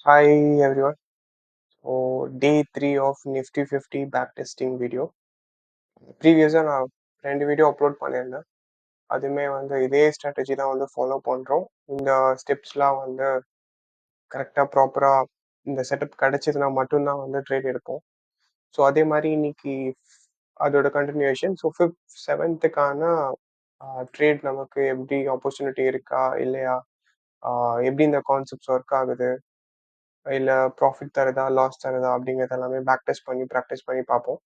Hi everyone. So day 3 of Nifty 50 backtesting video. ப்ரீவியஸாக நான் 2 video upload பண்ணியிருந்தேன். அதுவுமே இதே ஸ்ட்ராட்டஜி தான் ஃபாலோ பண்ணுறோம். இந்த ஸ்டெப்ஸ்லாம் கரெக்டாக ப்ராப்பராக இந்த செட்டப் கிடைச்சதுன்னா மட்டும்தான் ட்ரேட் எடுப்போம். ஸோ அதே மாதிரி இன்னைக்கு அதோட continuation. So 5th 7th trade நமக்கு எப்படி ஆப்பர்ச்சுனிட்டி இருக்கா இல்லையா, எப்படி இந்த கான்செப்ட்ஸ் ஒர்க் ஆகுது, இல்லை ப்ராஃபிட் தருதா லாஸ் தருதா அப்படிங்கிறது எல்லாமே பேக் டெஸ்ட் பண்ணி ப்ராக்டிஸ் பண்ணி பார்ப்போம்.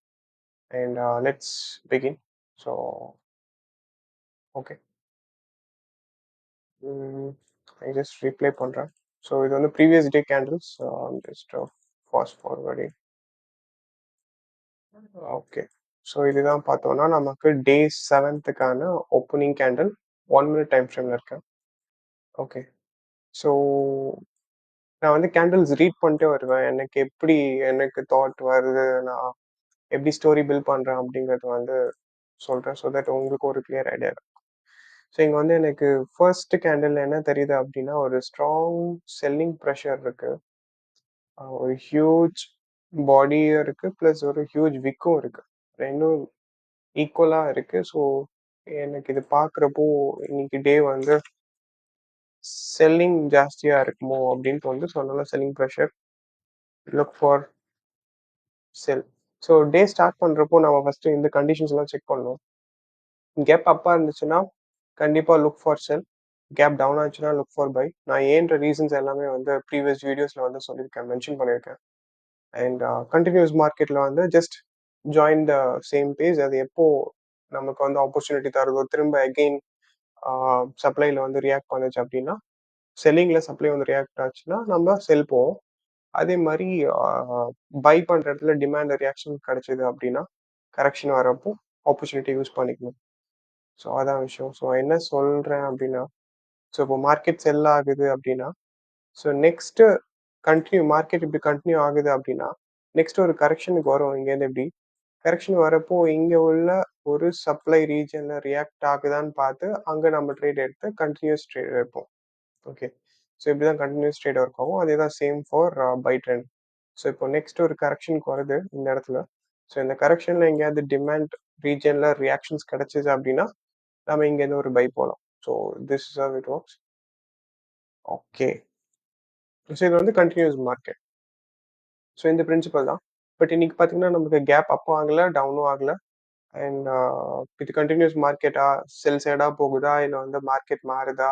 And let's begin. So, okay. I just replay பண்றேன். ஸோ இது previous day candles. Just fast forwarding. Okay. So இதுதான் பார்த்தோம்னா நமக்கு டே 7th opening candle 1 minute time ஃப்ரேமில் இருக்கேன். ஓகே. ஸோ நான் கேண்டில்ஸ் ரீட் பண்ணிட்டே வருவேன். எனக்கு தாட் வருது, நான் எப்படி ஸ்டோரி பில்ட் பண்ணுறேன் அப்படிங்கிறது சொல்கிறேன். ஸோ தட் உங்களுக்கு ஒரு கிளியர் ஐடியா. ஸோ இங்கே எனக்கு ஃபர்ஸ்ட் கேண்டில் என்ன தெரியுது அப்படின்னா, ஒரு ஸ்ட்ராங் செல்லிங் ப்ரெஷர் இருக்கு, ஒரு ஹியூஜ் பாடியும் இருக்கு, ப்ளஸ் ஒரு ஹியூஜ் விக்கும் இருக்கு. ரெண்டும் ஈக்குவலாக இருக்கு. ஸோ எனக்கு இது பார்க்குறப்போ இன்னைக்கு டே செல்லிங் ஜாஸ்தியாக இருக்குமோ அப்படின்ட்டு ஸோ அதனால selling pressure, look for sell. So day start பண்ணுறப்போ நம்ம ஃபஸ்ட்டு இந்த கண்டிஷன்ஸ்லாம் செக் பண்ணணும். கேப் அப்பாக இருந்துச்சுன்னா கண்டிப்பாக look for sell. Gap down ஆச்சுன்னா லுக் ஃபார் பை. நான் ஏன்ற ரீசன்ஸ் எல்லாமே ப்ரீவியஸ் வீடியோஸில் சொல்லியிருக்கேன், மென்ஷன் பண்ணியிருக்கேன். அண்ட் கண்டினியூஸ் மார்க்கெட்டில் just join the same page. அது எப்போ நமக்கு ஆப்பர்ச்சுனிட்டி தருதோ, திரும்ப அகெயின் சப்ளையில் ரியாக்ட் பண்ணுச்சு அப்படின்னா, செல்லிங்கில் சப்ளை ரியாக்ட் ஆச்சுன்னா நம்ம செல் போவோம். அதே மாதிரி பை பண்ணுற இடத்துல டிமாண்ட் ரியாக்ஷன் கிடைச்சிது அப்படின்னா கரெக்ஷன் வரப்போ ஆப்பர்ச்சுனிட்டி யூஸ் பண்ணிக்கணும். ஸோ அதான் விஷயம். ஸோ என்ன சொல்கிறேன் அப்படின்னா, ஸோ இப்போ மார்க்கெட் செல் ஆகுது அப்படின்னா, ஸோ நெக்ஸ்ட்டு மார்க்கெட் இப்படி கண்டினியூ ஆகுது அப்படின்னா நெக்ஸ்ட் ஒரு கரெக்ஷனுக்கு வரும். இங்கேருந்து எப்படி கரெக்ஷன் வரப்போ இங்கே உள்ள ஒரு சப்ளை ரீஜனில் ரியாக்ட் ஆகுதான்னு பார்த்து அங்கே நம்ம ட்ரேட் எடுத்து கண்டினியூஸ் ட்ரேட் எடுப்போம். ஓகே. ஸோ இப்படி தான் கண்டினியூஸ் ட்ரேட் ஒர்க் ஆகும். அதே தான் same for buy trend. So இப்போ நெக்ஸ்ட் ஒரு கரெக்ஷனுக்கு வருது இந்த இடத்துல. ஸோ இந்த கரெக்ஷனில் எங்கேயாவது டிமாண்ட் ரீஜனில் ரியாக்ஷன்ஸ் கிடைச்சிது அப்படின்னா நம்ம இங்கேருந்து ஒரு பை போகலாம். So this is how it works. Okay. So இது கண்டினியூஸ் மார்க்கெட். ஸோ இந்த பிரின்சிபல் தான். பட் இன்னைக்கு பார்த்தீங்கன்னா நமக்கு கேப் அப்பும் ஆகலை, டவுனும் ஆகலை. அண்ட் இது கண்டினியூஸ் மார்க்கெட்டா, செல் சைடாக போகுதா, இல்லை மார்க்கெட் மாறுதா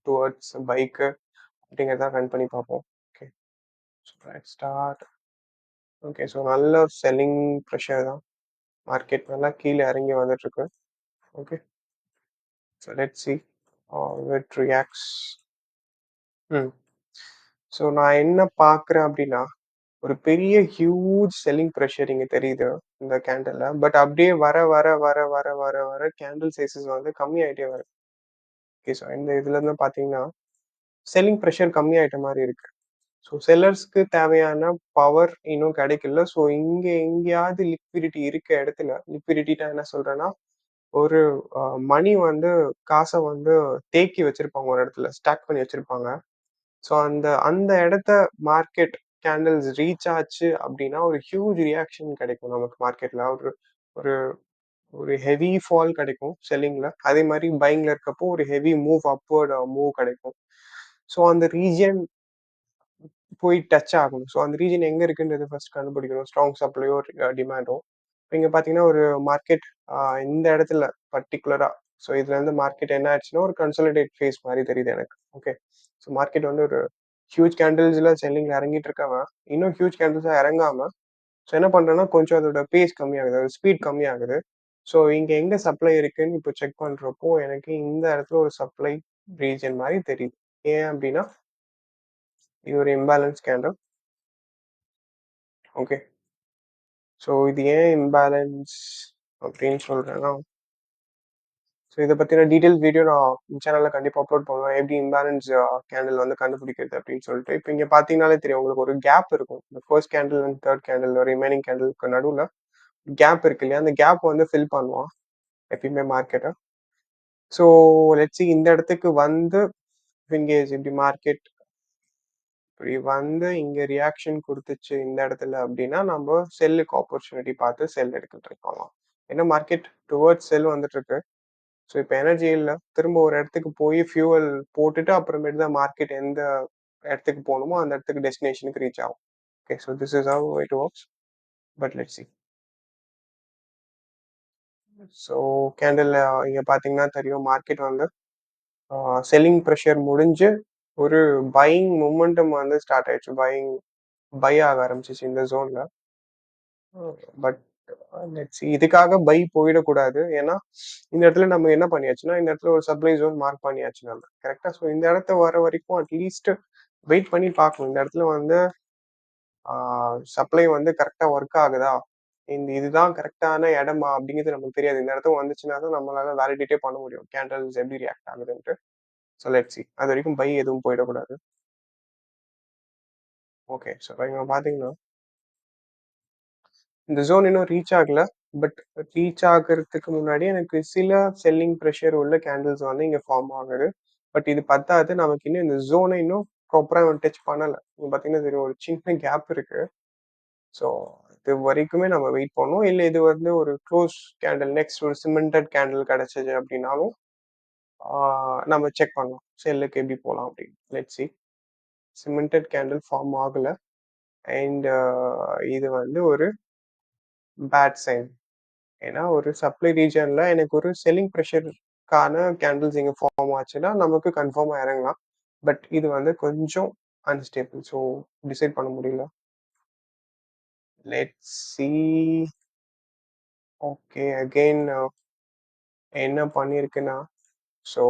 டுவர்ட்ஸ் பைக்கு அப்படிங்கிறத ரன் பண்ணி பார்ப்போம். Okay. So start. Okay. So நல்ல செல்லிங் ப்ரெஷர் தான். மார்க்கெட் நல்லா கீழே இறங்கி வந்துட்டுருக்கு. Okay. So let's see it reacts. So நான் என்ன பார்க்குறேன் அப்படின்னா, ஒரு பெரிய ஹியூஜ் செல்லிங் ப்ரெஷர் இங்கே தெரியுது இந்த கேண்டில். பட் அப்படியே வர வர வர வர வர வர கேண்டில் சைஸஸ் கம்மியாயிட்டே வருது. ஓகே. ஸோ இந்த இதுலேருந்து பார்த்தீங்கன்னா செல்லிங் ப்ரெஷர் கம்மியாயிட்ட மாதிரி இருக்கு. ஸோ செல்லர்ஸ்க்கு தேவையான பவர் இன்னும் கிடைக்கல. ஸோ இங்கே எங்கேயாவது லிக்விடிட்டி இருக்க இடத்துல, லிக்விடிட்டினா என்ன சொல்றேன்னா, ஒரு மணி காசை தேக்கி வச்சிருப்பாங்க, ஒரு இடத்துல ஸ்டாக் பண்ணி வச்சிருப்பாங்க. ஸோ அந்த அந்த இடத்த மார்க்கெட் கேண்டில்ஸ் ரீச் ஆச்சு அப்படின்னா ஒரு ஹியூஜ் ரியாக்ஷன் கிடைக்கும் நமக்கு மார்க்கெட்ல. ஒரு ஒரு ஒரு ஹெவி ஃபால் கிடைக்கும் செல்லிங்ல. அதே மாதிரி பைங்ல இருக்கப்போ ஒரு ஹெவி மூவ், அப்வர்ட் மூவ் கிடைக்கும். ஸோ அந்த ரீஜன் போய் டச் ஆகணும். ஸோ அந்த ரீஜன் எங்க இருக்குன்றது ஃபர்ஸ்ட் கண்டுபிடிக்கணும். ஸ்ட்ராங் சப்ளையோ டிமாண்டோ. இங்க பாத்தீங்கன்னா ஒரு மார்க்கெட் இந்த இடத்துல பர்டிகுலரா, ஸோ இதுல இருந்து மார்க்கெட் என்ன ஆச்சுன்னா ஒரு கன்சாலிடேட் ஃபேஸ் மாதிரி தெரியுது எனக்கு. ஓகே. ஸோ மார்க்கெட் ஒரு ஹியூஜ் கேண்டில்ஸ்ல செல்லிங்ல இறங்கிட்டு இருக்கவன் இன்னும் ஹியூஜ் கேண்டில்ஸா இறங்காம, ஸோ என்ன பண்றேன்னா கொஞ்சம் அதோட பேஸ் கம்மியாகுது, அதோட ஸ்பீட் கம்மியாகுது. ஸோ இங்க எங்க சப்ளை இருக்குன்னு இப்போ செக் பண்றப்போ எனக்கு இந்த இடத்துல ஒரு சப்ளை ரீஜன் மாதிரி தெரியுது. ஏன் அப்படின்னா இது ஒரு இம்பேலன்ஸ் கேண்டில். ஓகே. ஸோ இது ஏன் இம்பேலன்ஸ் அப்படின்னு சொல்றேன்னா, ஸோ இதை பற்றின டீட்டெயில் வீடியோ நான் சேனலில் கண்டிப்பாக அப்லோட் பண்ணுவேன், எப்படி இம்பேலன்ஸ் கேண்டில் கண்டுபிடிக்கிறது அப்படின்னு சொல்லிட்டு. இப்போ இங்கே பார்த்தீங்கனாலே தெரியும் உங்களுக்கு ஒரு கேப் இருக்கும். இந்த first candle and third candle remaining கேண்டிலுக்கு நடுவில் கேப் இருக்கு இல்லையா, அந்த கேப் ஃபில் பண்ணுவான் எப்பயுமே மார்க்கெட்டை. ஸோ லெட்ஸ் சி இந்த இடத்துக்கு இன்கேஸ் இப்படி மார்க்கெட் இப்படி வந்து இங்க ரியாக்ஷன் குடுத்துச்சு இந்த இடத்துல அப்படின்னா, நம்ப செல்லுக்கு ஆப்பர்ச்சுனிட்டி பார்த்து செல் எடுக்க ட்ரை பண்ணலாம். ஏன்னா மார்க்கெட் டுவர்ட்ஸ் செல் வந்துட்டு இருக்கு. ஸோ இப்ப எனர்ஜி இல்ல. திரும்ப ஒரு இடத்துக்கு போய் ஃபியூவல் போட்டுட்டு அப்புறமேட்டு தான் மார்க்கெட் எந்த இடத்துக்கு போணுமோ அந்த இடத்துக்கு டெஸ்டினேஷனுக்கு ரீச் ஆகும். Okay. So this is how it works. But let's see. So candle இங்க பார்த்தீங்கன்னா தெரியும் மார்க்கெட் வந்து செல்லிங் பிரஷர் முடிஞ்சு ஒரு பையிங் மொமெண்டம் வந்து ஸ்டார்ட் ஆயிடுச்சு. பை ஆக ஆரம்பிச்சுச்சு இந்த ஜோன்ல. But let's see. இதுக்காக பை போயிடக்கூடாது. ஏன்னா இந்த இடத்துல நம்ம என்ன பண்ணியாச்சுன்னா, இந்த இடத்துல ஒரு சப்ளை ஜோன் மார்க் பண்ணியாச்சு நம்ம. கரெக்ட்டா? ஸோ இந்த இடத்த வர வரைக்கும் அட்லீஸ்ட் வெயிட் பண்ணி பார்க்கணும். இந்த இடத்துல வந்து சப்ளை வந்து கரெக்ட்டா ஒர்க் ஆகுதா? இதுதான் கரெக்ட்டான இடமா? அப்படிங்கிறது நமக்கு தெரியாது. இந்த இடத்துக்கு வந்துச்சுன்னா தான் நம்மளால வேலிடேட்டே பண்ண முடியும். கேண்டில்ஸ் எப்படி ரியாக்ட் ஆகுதுன்ட்டு. So let's see. அதுவரைக்கும் பை எதுவும் போயிடக்கூடாது. ஓகே. ஸோ இங்க பார்த்தீங்கன்னா, இந்த ஜோன் இன்னும் ரீச் ஆகல. பட் ரீச் ஆகுறதுக்கு முன்னாடி எனக்கு சில செல்லிங் பிரஷர் உள்ள கேண்டில்ஸ் வந்து இங்க ஃபார்ம் ஆகுது. பட் இது பத்தாது. நமக்கு இன்னும் இந்த ஜோன இன்னும் ப்ராப்பரா டச் பண்ணல. இங்க பார்த்தீங்கன்னா தெரியும் ஒரு சின்ன கேப் இருக்கு. ஸோ இது வரைக்குமே நம்ம வெயிட் பண்ணணும். இல்ல இது வந்து ஒரு க்ளோஸ் கேண்டில் நெக்ஸ்ட் ஒரு சிமெண்டட் கேண்டில் கிடைச்சது அப்படின்னாலும், ஆ நம்ம செக் பண்ணலாம். செல்லுக்கு எப்படி போலாம் அப்படின்னு. Let's see. Cemented candle form ஆகல. அண்ட் இது வந்து ஒரு பேட் சைன். ஏன்னா ஒரு சப்ளை ரீஜியன்ல எனக்கு ஒரு செல்லிங் பிரஷருக்கான கேண்டில்ஸ் இங்க ஃபார்ம் ஆச்சுன்னா, நமக்கு கன்ஃபார்மா இறங்கலாம். பட் இது வந்து கொஞ்சம் அன்ஸ்டேபிள். ஸோ டிசைட் பண்ண முடியல. Let's see. ஓகே. அகைன் என்ன பண்ணியிருக்குன்னா, ஸோ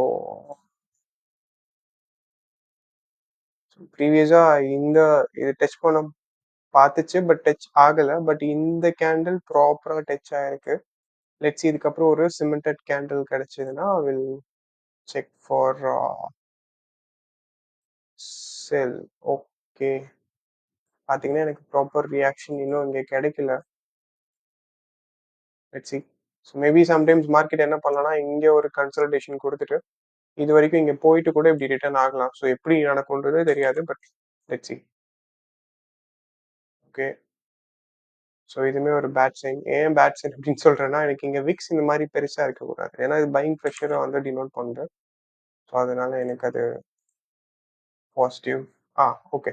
ப்ரீவியஸா இந்த இது டச் பண்ண பார்த்துச்சு. பட் டச் ஆகல. பட் இந்த கேண்டில் ப்ராப்பரா டச் ஆயிருக்கு. Let's see. இதுக்கப்புறம் ஒரு சிமெண்டட் கேண்டில் கிடைச்சதுன்னா, will check for sell. Okay. பார்த்தீங்கன்னா, எனக்கு ப்ராப்பர் ரியாக்ஷன் இன்னும் இங்க கிடைக்கல. Let's see. So maybe sometimes market என்ன பண்ணலாம்னா, இங்க ஒரு கன்சாலிடேஷன் குடுத்துட்டு, இதுவரைக்கும் இங்க போயிட்டு கூட இப்படி ரிட்டர்ன் ஆகலாம். ஸோ எப்படி நடக்கும்ன்றது தெரியாது. But let's see. Okay. So இதுவுமே ஒரு பேட் சைன். ஏன் பேட் சைன் அப்படின்னு சொல்றேன்னா, எனக்கு இங்க விக்ஸ் இந்த மாரி பெருசா இருக்கக்கூடாது. ஏன்னா இது பையிங் பிரஷர வந்து டினோட் பண்ணுது. ஸோ அதனால எனக்கு அது பாசிட்டிவ். ஆ ஓகே.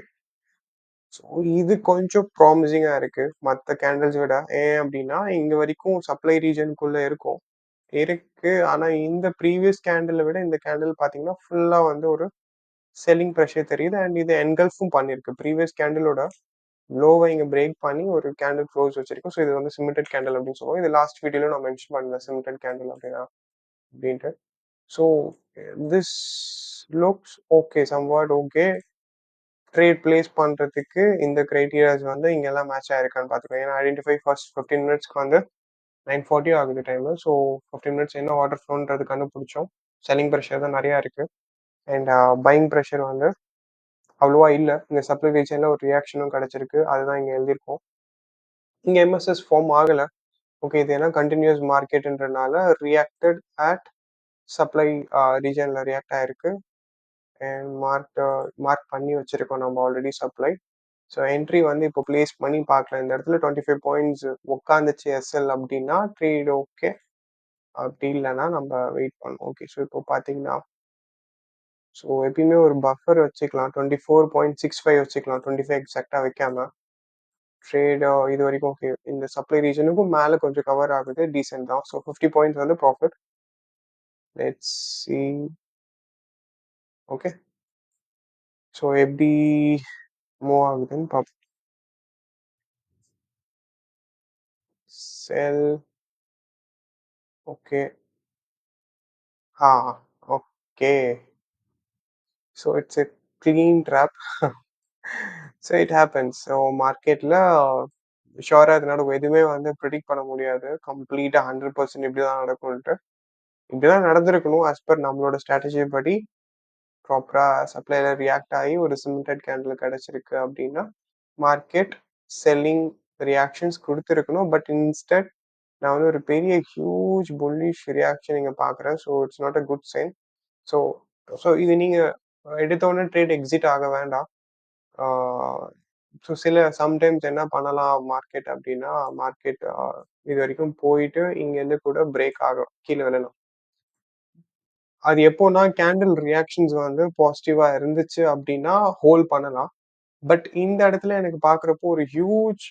ஸோ இது கொஞ்சம் ப்ராமிசிங்கா இருக்கு. மத்த கேண்டில்ஸ் விட. ஏன் அப்படின்னா, இங்க வரைக்கும் சப்ளை ரீஜியன்க்குள்ள இருக்கும். இருக்கு. ஆனா இந்த ப்ரீவியஸ் கேண்டில விட இந்த கேண்டில் பார்த்தீங்கன்னா, ஃபுல்லா வந்து ஒரு செல்லிங் பிரஷர் தெரியுது. அண்ட் இது என்கல்ஃப்பும் பண்ணிருக்கு. ப்ரீவியஸ் கேண்டிலோட லோவ இங்க பிரேக் பண்ணி ஒரு கேண்டில் க்ளோஸ் வச்சிருக்கு. ஸோ இது வந்து சிமெண்டட் கேண்டில் அப்படின்னு சொல்லுவோம். இது லாஸ்ட் வீடியோல நான் மென்ஷன் பண்ணேன் சிமெண்டட் கேண்டில் அப்படின்னா அப்படின்ட்டு. So this looks okay. Somewhat okay. Trade place பண்றதுக்கு இந்த கிரைட்டீரியாஸ் வந்து இங்கெல்லாம் மேட்ச் ஆயிருக்கான்னு பார்த்துக்கோங்க. ஏன்னா ஐடென்டிஃபை ஃபர்ஸ்ட் 15 மினிட்ஸ்க்கு வந்து 9:40 ஆகுது டைமு. ஸோ 15 மினிட்ஸ் என்ன ஆர்டர் ஃப்ளோன்றது கண்டுபிடிச்சோம். செல்லிங் பிரஷர் தான் நிறையா இருக்கு. அண்ட் பையிங் பிரஷர் வந்து அவ்வளவா இல்ல. இந்த சப்ளை ரீஜன்ல ஒரு ரியாக்ஷனும் கிடைச்சிருக்கு. அதுதான் இங்க எழுதியிருக்கோம். இங்க எம்எஸ்எஸ் ஃபார்ம் ஆகல. ஓகே. இது ஏன்னா கன்டினியூஸ் மார்க்கெட்ன்றனால ரியாக்டட் அட் சப்ளை ரீஜன்ல ரியாக்ட் ஆயிருக்கு. அண்ட் மார்க் பண்ணி வச்சிருக்கோம் நம்ம ஆல்ரெடி சப்ளை. ஸோ என்ட்ரி வந்து இப்போ பிளேஸ் பண்ணி பார்க்கலாம். இந்த இடத்துல 25 பாயிண்ட்ஸ் உட்காந்துச்சு எஸ்எல் அப்படின்னா ட்ரேட் ஓகே. அப்படி இல்லைன்னா நம்ம வெயிட் பண்ணணும். ஓகே. ஸோ இப்போ பார்த்தீங்கன்னா, ஸோ எப்பயுமே ஒரு பஃபர் வச்சுக்கலாம். 24.65 வச்சுக்கலாம். 25 எக்ஸாக்டா வைக்காம. ட்ரேட் இது வரைக்கும் ஓகே. இந்த சப்ளை ரீஜனுக்கும் மேல கொஞ்சம் கவர் ஆகுது. டீசென்ட் தான். ஸோ 50 பாயிண்ட்ஸ் வந்து profit. Let's see. Okay. So எப்படி மூவ் ஆகுதுன்னு பார்ப்போம். Sell. Okay. Ah okay. So it's a clean drop. So it happens. So மார்க்கெட்ல ஷுவரா இது நடக்கும். எதுவுமே வந்து ப்ரிடிக்ட் பண்ண முடியாது. கம்ப்ளீட்டா 100% இப்படிதான் நடக்கும்ன்ட்டு. இப்படிதான் நடந்திருக்கணும். ஆஸ் பர் நம்மளோட ஸ்ட்ராட்டஜி படி ப்ராப்பரா சப்ளைல ரியாக்ட் ஆகி ஒரு சிமெண்டட் கேண்டில் கிடைச்சிருக்கு அப்படின்னா, மார்க்கெட் செல்லிங் ரியாக்ஷன்ஸ் குடுத்திருக்கணும். பட் இன்ஸ்டெட் நான் வந்து ஒரு பெரிய ஹியூஜ் புல்லிஷ் ரியாக்ஷன் இங்க பார்க்குறேன். So it's not a good sign. So so இது நீங்க எடுத்த உடனே ட்ரேட் எக்ஸிட் ஆக வேண்டாம். ஆ ஸோ சம்டைம்ஸ் என்ன பண்ணலாம் மார்க்கெட் அப்டின்னா, மார்க்கெட் இதுவரைக்கும் போயிட்டு இங்கேருந்து கூட பிரேக் ஆகும். கீழ விழலாம். அது எப்போன்னா கேண்டில் ரியாக்ஷன்ஸ் வந்து பாசிட்டிவா இருந்துச்சு அப்டின்னா ஹோல்ட் பண்ணலாம். பட் இந்த இடத்துல எனக்கு பார்க்குறப்போ ஒரு ஹியூஜ்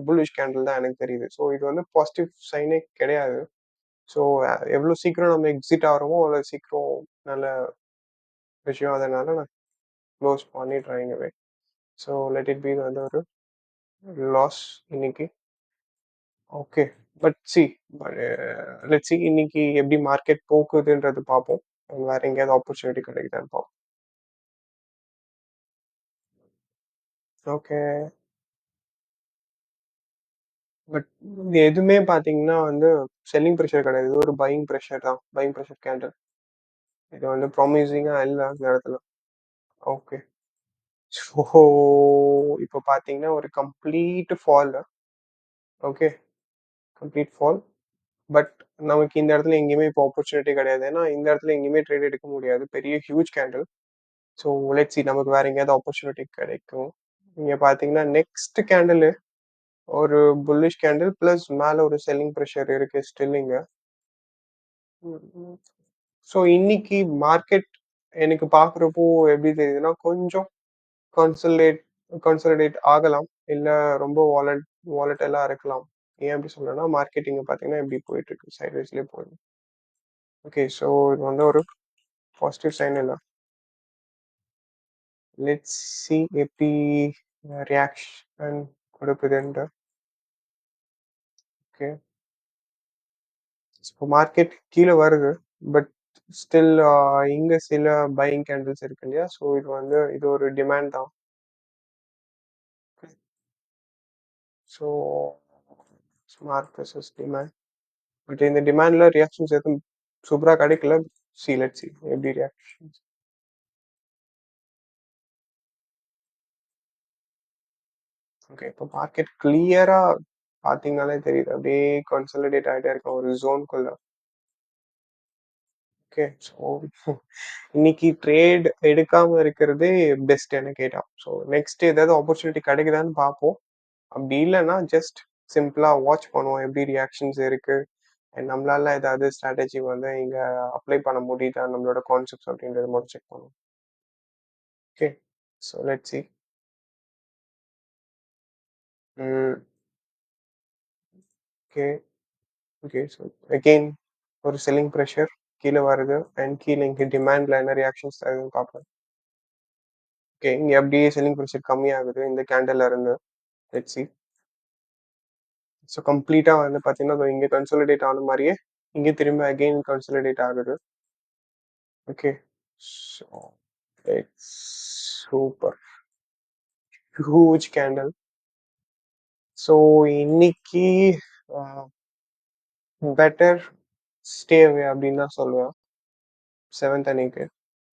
புல்லிஷ் கேண்டில் தான் எனக்கு தெரியுது. ஸோ இது வந்து பாசிட்டிவ் சைனே கிடையாது. ஸோ எவ்வளோ சீக்கிரம் நம்ம எக்ஸிட் ஆகுறோமோ, அவ்வளோ சீக்கிரம் நல்ல விஷயம். அதனால நான் க்ளோஸ் பண்ணிடுறேன் anyway. So let it be வந்து ஒரு லாஸ் இன்னைக்கு. Okay. But see let's see இன்னைக்கு எப்படி மார்க்கெட் போகுதுன்றது பார்ப்போம். வேற எங்கேயாவது ஆப்பர்ச்சுனிட்டி கிடைக்குதான்னு பார்ப்போம். ஓகே. பட் இது எதுவுமே பார்த்தீங்கன்னா வந்து செல்லிங் பிரஷர் கிடையாது. இது ஒரு பையிங் பிரஷர் தான். Buying pressure candle. இது வந்து ப்ராமிசிங்கா இல்ல இந்த இடத்துல. ஓகே. ஸோ இப்போ பார்த்தீங்கன்னா ஒரு complete fall. Okay. Complete fall. But நமக்கு இந்த இடத்துல எங்கேயுமே இப்போ ஆப்பர்ச்சுனிட்டி கிடையாது. ஏன்னா இந்த இடத்துல எங்கேயுமே ட்ரேட் எடுக்க முடியாது. பெரிய huge candle. So let's C நமக்கு வேற எங்கேயாவது ஆப்பர்ச்சுனிட்டி கிடைக்கும். இங்க பார்த்தீங்கன்னா நெக்ஸ்ட் கேண்டில் ஒரு புல்லிஷ் கேண்டில் பிளஸ் மேல ஒரு செல்லிங் பிரஷர் இருக்கு ஸ்டில் இங்க. ஸோ இன்னைக்கு மார்க்கெட் எனக்கு பார்க்குறப்போ எப்படி தெரியுதுன்னா கொஞ்சம் கன்சல்டேட் கன்சாலிடேட் ஆகலாம். இல்ல ரொம்ப வாலடைலா இருக்கலாம். ஏன் அப்படி சொல்றேன்னா, மார்க்கெட் இங்க பார்த்தீங்கன்னா இப்படி போயிட்டு இருக்கு. சைட்வேஸ்லயே போகுது. ஓகே. ஸோ இது வந்து ஒரு பாசிட்டிவ் சைன் இல்ல. லெட்ஸ் சி எப்படி ரியாக்ஷன் கொடுக்குதுன்ட்டு. ஓகே. இப்போ மார்க்கெட் கீழ வருது. பட் ஸ்டில் இங்க சில பையிங் கேண்டில்ஸ் இருக்கு இல்லையா? ஸோ இது வந்து இது ஒரு டிமாண்ட் தான். So smart versus demand. But இந்த டிமாண்ட்ல ரியாக்ஷன்ஸ் எதுவும் சூப்பரா கிடைக்கல. லெட்ஸ் சி எப்படி ரியாக்ஷன்ஸ். ஓகே. இப்போ மார்க்கெட் கிளியரா பார்த்தீங்கனாலே தெரியுது. அப்படியே கன்சாலிடேட் ஆயிட்டே இருக்கும் ஒரு ஜோன்குள்ள. ஓகே. ஸோ இன்னைக்கு ட்ரேட் எடுக்காம இருக்கிறதே பெஸ்ட் என்ன கேட்டா. ஸோ நெக்ஸ்ட் ஏதாவது ஆப்பர்ச்சுனிட்டி கிடைக்குதான்னு பார்ப்போம். அப்படி இல்லைன்னா ஜஸ்ட் சிம்பிளா வாட்ச் பண்ணுவோம் எப்படி ரியாக்ஷன்ஸ் இருக்கு. And நம்மளால ஏதாவது ஸ்ட்ராட்டஜி வந்து இங்க அப்ளை பண்ண முடியுதா நம்மளோட கான்செப்ட்ஸ் அப்படின்றத மட்டும் செக் பண்ணுவோம். Okay. So let's see. Okay. Okay. So again ஒரு செல்லிங் ப்ரெஷர் கீழ வருது. அண்ட் கீழ இங்க டிமாண்ட்ல என்ன ரியாக்ஷன்ஸ் தருதுன்னு பார்ப்போம். ஓகே. இங்க அப்படியே செல்லிங் ப்ரெஷர் கம்மியாகுது இந்த கேண்டில்ல இருந்து. Let's see. ஸோ கம்ப்ளீட்டா வந்து பார்த்தீங்கன்னா, இதோ இங்க கன்சாலிடேட் ஆன மாரியே இங்க திரும்ப அகெயின் கன்சாலிடேட் ஆகுது. Okay. So it's super. Huge candle. So இன்னைக்கு அ பெட்டர் ஸ்டே அவே அப்படின்னு தான் சொல்லுவேன். 7த் அன்னைக்கு.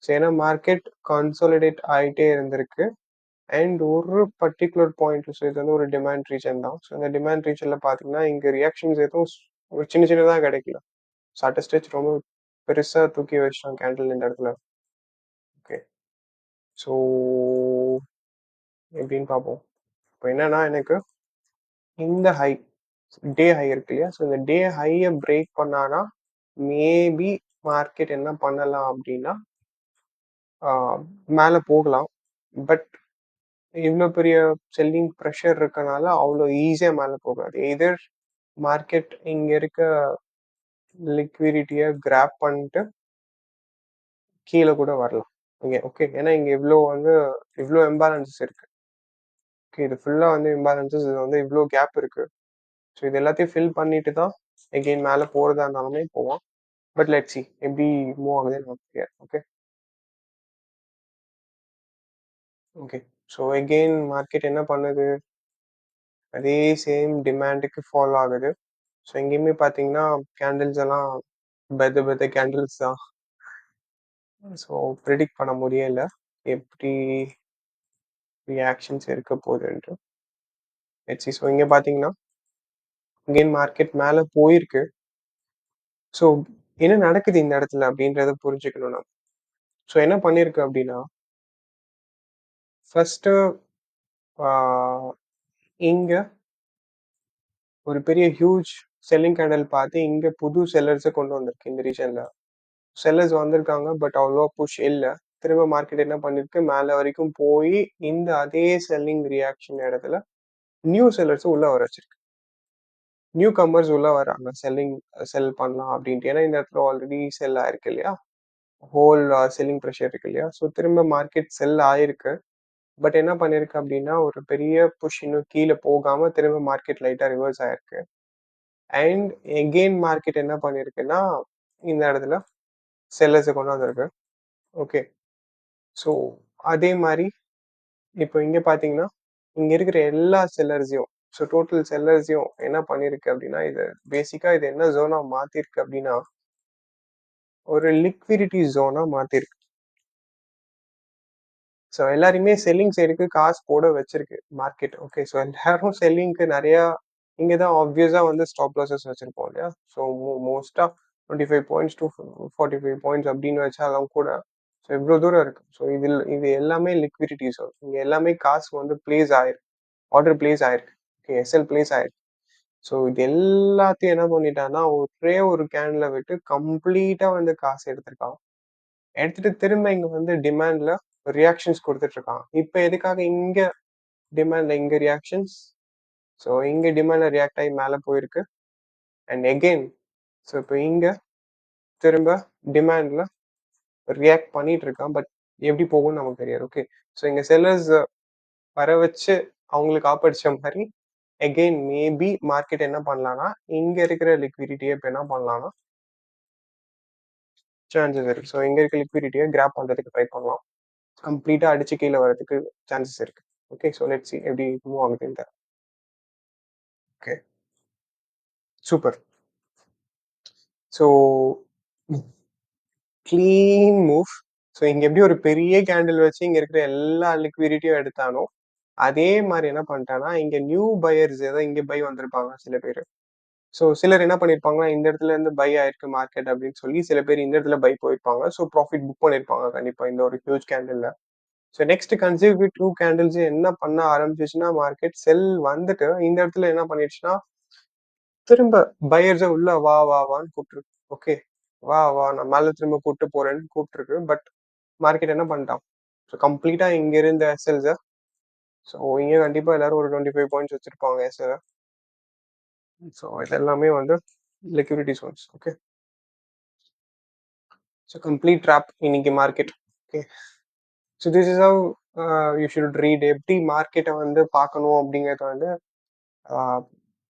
ஸோ ஏன்னா மார்க்கெட் கன்சாலிடேட் ஆயிட்டே இருந்திருக்கு. அண்ட் ஒரு பர்ட்டிகுலர் பாயிண்ட் ஸோ இது வந்து ஒரு டிமாண்ட் ரீஜன் தான். ஸோ இந்த டிமாண்ட் ரீஜன்ல பார்த்தீங்கன்னா, இங்க ரியாக்ஷன்ஸ் எதுவும் ஒரு சின்ன சின்னதா கிடைக்கல. ஸோ அட் அ ஸ்டேஜ் ரொம்ப பெருசா தூக்கி வச்சுட்டான் கேண்டில் இந்த இடத்துல. ஓகே. ஸோ எப்படின்னு பார்ப்போம். இப்போ என்னன்னா எனக்கு இந்த டே ஹை இருக்கு இல்லையா? ஸோ இந்த டே ஹைய பிரேக் பண்ணானா, மேபி மார்க்கெட் என்ன பண்ணலாம் அப்படின்னா, ஆ மேல போகலாம். பட் இவ்ளோ பெரிய செல்லிங் பிரஷர் இருக்கனால அவ்ளோ ஈஸியா மேல போகாது. எய்தர் மார்க்கெட் இங்க இருக்க லிக்விடிட்டிய கிராப் பண்ணிட்டு கீழ கூட வரலாம். இங்க ஓகே. ஏன்னா இங்க இவ்ளோ இம்பேலன்ஸஸ் இருக்கு. ஓகே. இது ஃபுல்லா வந்து இம்பேலன்ஸஸ். இது வந்து இவ்ளோ கேப் இருக்கு. ஸோ இது எல்லாத்தையும் ஃபில் பண்ணிட்டு தான் எகெயின் மேல போறதா இருந்தாலுமே போவான். பட் லெட்ஸ் சி எப்படி மூவ் ஆகுதுன்னு நமக்கு தெரியாது. Okay. Okay. So again market என்ன பண்ணுது? அதே சேம் டிமாண்டுக்கு ஃபாலோ ஆகுது. ஸோ எங்கேயுமே பார்த்தீங்கன்னா, கேண்டில்ஸ் எல்லாம் பெத்த கேண்டில்ஸ் தான். ஸோ ப்ரிடிக்ட் பண்ண முடியல. எப்படி ரியாக்ஷன்ஸ் இருக்க போகுதுன்ட்டு. Let's see. ஸோ இங்க பார்த்தீங்கன்னா, அகெயின் மார்க்கெட் மேல போயிருக்கு. ஸோ என்ன நடக்குது இந்த இடத்துல அப்படின்றத புரிஞ்சுக்கணும் நம்ம. ஸோ என்ன பண்ணிருக்கு அப்படின்னா ஃபர்ஸ்ட்டு இங்க ஒரு பெரிய ஹியூஜ் செல்லிங் கேண்டில் பார்த்து இங்க புது செல்லர்ஸை கொண்டு வந்திருக்கு இந்த ரீஜன்ல. செல்லர்ஸ் வந்திருக்காங்க, பட் அவ்வளவா புஷ் இல்ல. திரும்ப மார்க்கெட் என்ன பண்ணிருக்கு, மேல வரைக்கும் போய் இந்த அதே செல்லிங் ரியாக்ஷன் இடத்துல நியூ செல்லர்ஸ் உள்ள வர வச்சிருக்கு. நியூ கம்மர்ஸ் உள்ள வராங்க செல் பண்ணலாம் அப்படின்ட்டு. ஏன்னா இந்த இடத்துல ஆல்ரெடி செல் ஆயிருக்கு இல்லையா, ஹோல் செல்லிங் ப்ரெஷர் இருக்கு இல்லையா. ஸோ திரும்ப மார்க்கெட் செல் ஆயிருக்கு. பட் என்ன பண்ணிருக்கு அப்படின்னா, ஒரு பெரிய புஷ் இன்னும் கீழே போகாம திரும்ப மார்க்கெட் லைட்டா ரிவர்ஸ் ஆயிருக்கு. அண்ட் எகெயின் மார்க்கெட் என்ன பண்ணிருக்குன்னா, இந்த இடத்துல செல்லர்ஸை கொண்டு வந்திருக்கு. ஓகே. ஸோ அதே மாதிரி இப்போ இங்க பாத்தீங்கன்னா, இங்க இருக்கிற எல்லா செல்லர்ஸையும், ஸோ டோட்டல் செல்லர்ஸையும் என்ன பண்ணிருக்கு அப்படின்னா, இது பேசிக்கா இது என்ன ஜோனா மாத்திருக்கு அப்படின்னா, ஒரு லிக்விடிட்டி ஜோனா மாத்திருக்கு. ஸோ எல்லாரையுமே செல்லிங் சைடுக்கு காசு போட வச்சிருக்கு மார்க்கெட். ஓகே. ஸோ எல்லாரும் செல்லிங்க்கு நிறைய இங்க தான் ஆப்வியஸா வந்து ஸ்டாப் லாஸஸ் வச்சிருப்போம் இல்லையா. ஸோ மோஸ்டா 25 பாயிண்ட்ஸ் டு 45 பாயிண்ட்ஸ் அப்படின்னு வச்சாலும் கூட ஸோ இவ்வளோ தூரம் இருக்கு. ஸோ இது எல்லாமே லிக்விடிட்டி ஜோன். இங்க எல்லாமே காசு வந்து பிளேஸ் ஆயிருக்கு, ஆர்டர் பிளேஸ் ஆயிருக்கு. ஓகே, எஸ்எல் பிளேஸ் ஆயிருக்கு. ஸோ இது எல்லாத்தையும் என்ன பண்ணிட்டான்னா, ஒரே ஒரு கேன்ல விட்டு கம்ப்ளீட்டா வந்து காசு எடுத்திருக்கான். எடுத்துட்டு திரும்ப இங்க வந்து டிமாண்ட்ல ரியாக்ஷன்ஸ் கொடுத்துட்டு இருக்கான். இப்ப எதுக்காக இங்க டிமாண்ட்ல இங்க ரியாக்ஷன்ஸ், ஸோ இங்க டிமாண்ட்ல ரியாக்ட் ஆகி மேல போயிருக்கு. அண்ட் எகெயின் ஸோ இப்போ இங்க திரும்ப டிமாண்ட்ல ரியாக்ட் பண்ணிட்டு இருக்கான். பட் எப்படி போகும்னு நமக்கு தெரியாது. ஓகே. ஸோ இங்க செல்லர்ஸ் வர வச்சு அவங்களுக்கு ஆப்படிச்ச மாதிரி எகெயின் மேபி மார்க்கெட் என்ன பண்ணலாம்னா, இங்க இருக்கிற லிக்விடிட்டியை இப்போ என்ன பண்ணலாம்னா சான்சஸ் இருக்கு. ஸோ இங்க இருக்க லிக்விடிட்டியை கிராப் பண்றதுக்கு ட்ரை பண்ணலாம். கம்ப்ளீட்டா அடிச்சு கீழே வரதுக்கு சான்சஸ் இருக்கு. ஓகே. ஸோ லெட்ஸ் சி எப்படி மூவ் ஆகுதுன்னு. Okay, super. So clean move. So இங்க எப்படி ஒரு பெரிய கேண்டில் வச்சு இங்க இருக்கிற எல்லா லிக்விடிட்டியும் எடுத்தானோ, அதே மாதிரி என்ன பண்ணிட்டான்னா, இங்க நியூ பையர்ஸ் ஏதோ இங்க பை வந்திருப்பாங்க சில பேர். ஸோ சிலர் என்ன பண்ணிருப்பாங்கன்னா, இந்த இடத்துல இருந்து பை ஆயிருக்கு மார்க்கெட் அப்படின்னு சொல்லி சில பேர் இந்த இடத்துல பை போயிருப்பாங்க. ஸோ ப்ராஃபிட் புக் பண்ணிருப்பாங்க கண்டிப்பா இந்த ஒரு ஹியூஜ் கேண்டில்ல. ஸோ நெக்ஸ்ட் கன்சிக்யூட்டிவ் கேண்டில்ஸ் என்ன பண்ண ஆரம்பிச்சிச்சுன்னா, மார்க்கெட் செல் வந்துட்டு இந்த இடத்துல என்ன பண்ணிடுச்சுன்னா, திரும்ப பையர்ஸை உள்ள வா வா வான்னு கூப்பிட்டுருக்கு. ஓகே, வா வா நான் மேல திரும்ப கூப்பிட்டு போறேன்னு கூப்பிட்டுருக்கு. பட் மார்க்கெட் என்ன பண்ணிட்டான், ஸோ கம்ப்ளீட்டா இங்க இருந்த எஸ்எல்ஸ, ஸோ இங்க கண்டிப்பா எல்லாரும் ஒரு 25 பாயிண்ட்ஸ் வச்சிருப்பாங்க எஸ்எல். ஸோ இது எல்லாமே வந்து liquidity source. Okay. So complete drop இன்னைக்கு மார்க்கெட். Okay. So this is how you should read எப்படி மார்க்கெட்டை வந்து பார்க்கணும் அப்படிங்கிறத வந்து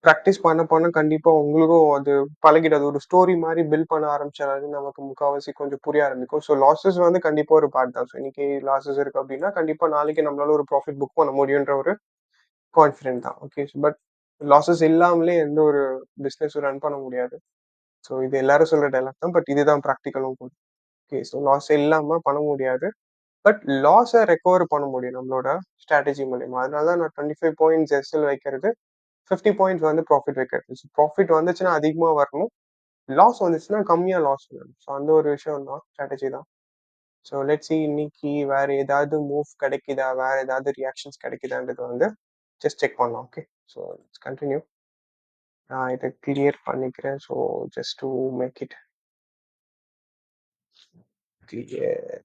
ப்ராக்டிஸ் பண்ண பண்ண கண்டிப்பா உங்களுக்கும் அது பழகிடும். அது ஒரு ஸ்டோரி மாதிரி பில்ட் பண்ண ஆரம்பிச்சாலே நமக்கு முக்கால்வாசி கொஞ்சம் புரிய ஆரம்பிக்கும். ஸோ லாஸஸ் வந்து கண்டிப்பா ஒரு பார்ட் தான். ஸோ இன்னைக்கு லாஸஸ் இருக்கு அப்படின்னா கண்டிப்பா நாளைக்கு நம்மளால ஒரு ப்ராஃபிட் புக் பண்ண முடியுன்ற ஒரு கான்ஃபிடென்ட் தான். ஓகே. பட் லாஸஸ் இல்லாமலே எந்த ஒரு பிஸ்னஸும் ரன் பண்ண முடியாது. ஸோ இது எல்லாரும் சொல்ற டைலாக் தான். பட் இதுதான் ப்ராக்டிக்கலும் கூட. ஓகே. ஸோ லாஸ் இல்லாம பண்ண முடியாது. பட் லாஸை ரெக்கவர் பண்ண முடியும் நம்மளோட ஸ்ட்ராட்டஜி மூலியமா. அதனால தான் நான் 25 பாயிண்ட்ஸ் எஸ்எல் வைக்கிறது, 50 பாயிண்ட்ஸ் வந்து ப்ராஃபிட் வைக்கிறது. ப்ராஃபிட் வந்துச்சுன்னா அதிகமா வரணும், லாஸ் வந்துச்சுன்னா கம்மியா லாஸ் வரணும். ஸோ அந்த ஒரு விஷயம் தான், ஸ்ட்ராட்டஜி தான். ஸோ லெட்ஸ் சி இன்னைக்கு வேற ஏதாவது மூவ் கிடைக்குதா, வேற ஏதாவது ரியாக்ஷன்ஸ் கிடைக்குதான்றது வந்து ஜஸ்ட் செக் பண்ணலாம். ஓகே. So let's continue. நான் இதை கிளியர் பண்ணிக்கிறேன். So just to make it clear.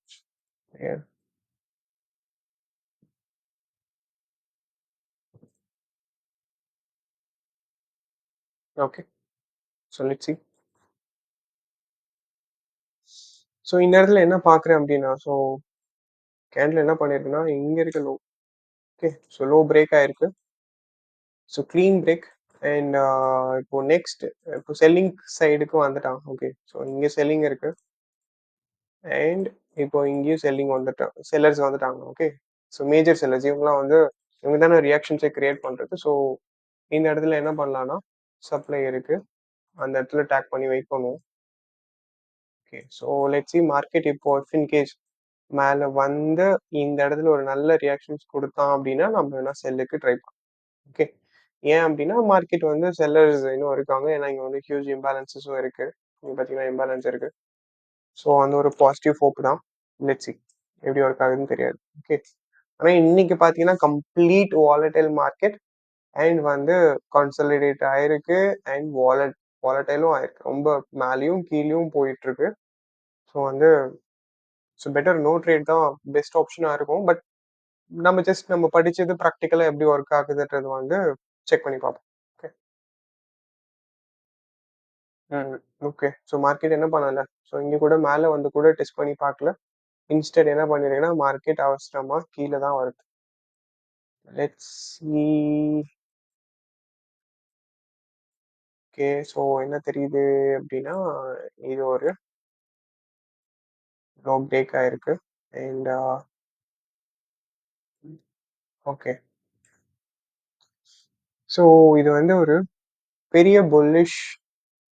Okay. So let's see. So இந்த இடத்துல என்ன பார்க்குறேன் அப்படின்னா, ஸோ கேண்டில் என்ன பண்ணிருக்குன்னா இங்க இருக்க low. Okay. So low break ஆயிருக்கு. So clean break. அண்ட் இப்போ நெக்ஸ்ட் இப்போ செல்லிங் சைடுக்கு வந்துட்டான். ஓகே. ஸோ இங்க செல்லிங் இருக்கு. அண்ட் இப்போ இங்கேயும் செல்லிங் வந்துட்டான், செல்லர்ஸ் வந்துட்டாங்க. ஓகே. ஸோ மேஜர் செல்லர்ஸ் இவங்கலாம் வந்து இவங்க தானே ரியாக்ஷன்ஸை கிரியேட் பண்றது. ஸோ இந்த இடத்துல என்ன பண்ணலாம்னா, சப்ளை இருக்கு, அந்த இடத்துல டேக் பண்ணி வெயிட் பண்ணுவோம். Okay. So let's see market இப்போ இன் கேஸ் மேல வந்து இந்த இடத்துல ஒரு நல்ல ரியாக்ஷன்ஸ் கொடுத்தான் அப்படின்னா நம்ம வேணா செல்லுக்கு ட்ரை பண்ணலாம். ஓகே. ஏன் அப்படின்னா மார்க்கெட் வந்து செல்லர்ஸ் இன்னும் இருக்காங்க. ஏன்னா இங்க வந்து ஹியூஜ் இம்பேலன்சஸும் இருக்கு. இங்க பாத்தீங்கன்னா இம்பேலன்ஸ் இருக்கு. ஸோ அந்த ஒரு பாசிட்டிவ் ஹோப் தான். லெட்ஸ் சி எப்படி ஒர்க் ஆகுதுன்னு தெரியாது. ஓகே. ஆனா இன்னைக்கு பார்த்தீங்கன்னா, கம்ப்ளீட் வாலடைல் மார்க்கெட் அண்ட் வந்து கன்சாலிடேட் ஆயிருக்கு அண்ட் வாலடைலும் ஆயிருக்கு. ரொம்ப மேலயும் கீழயும் போயிட்டுருக்கு. ஸோ வந்து பெட்டர் நோ ட்ரேட் தான் பெஸ்ட் ஆப்ஷனா இருக்கும். பட் நம்ம படிச்சது பிராக்டிகலா எப்படி ஒர்க் ஆகுதுன்றது வந்து செக் பண்ணி பார்ப்போம். ஓகே. ம். ஓகே. ஸோ மார்க்கெட் என்ன பண்ணல. ஸோ இங்க கூட மேல வந்து கூட டெஸ்ட் பண்ணி பார்க்கல. இன்ஸ்டெட் என்ன பண்ணிருக்குன்னா, மார்க்கெட் அவசரமா கீழ தான் வருது. Let's see. ஓகே. ஸோ என்ன தெரியுது அப்டின்னா, இது ஒரு லோ பிரேக் ஆயிருக்கு. And okay. ஸோ இது வந்து ஒரு பெரிய bullish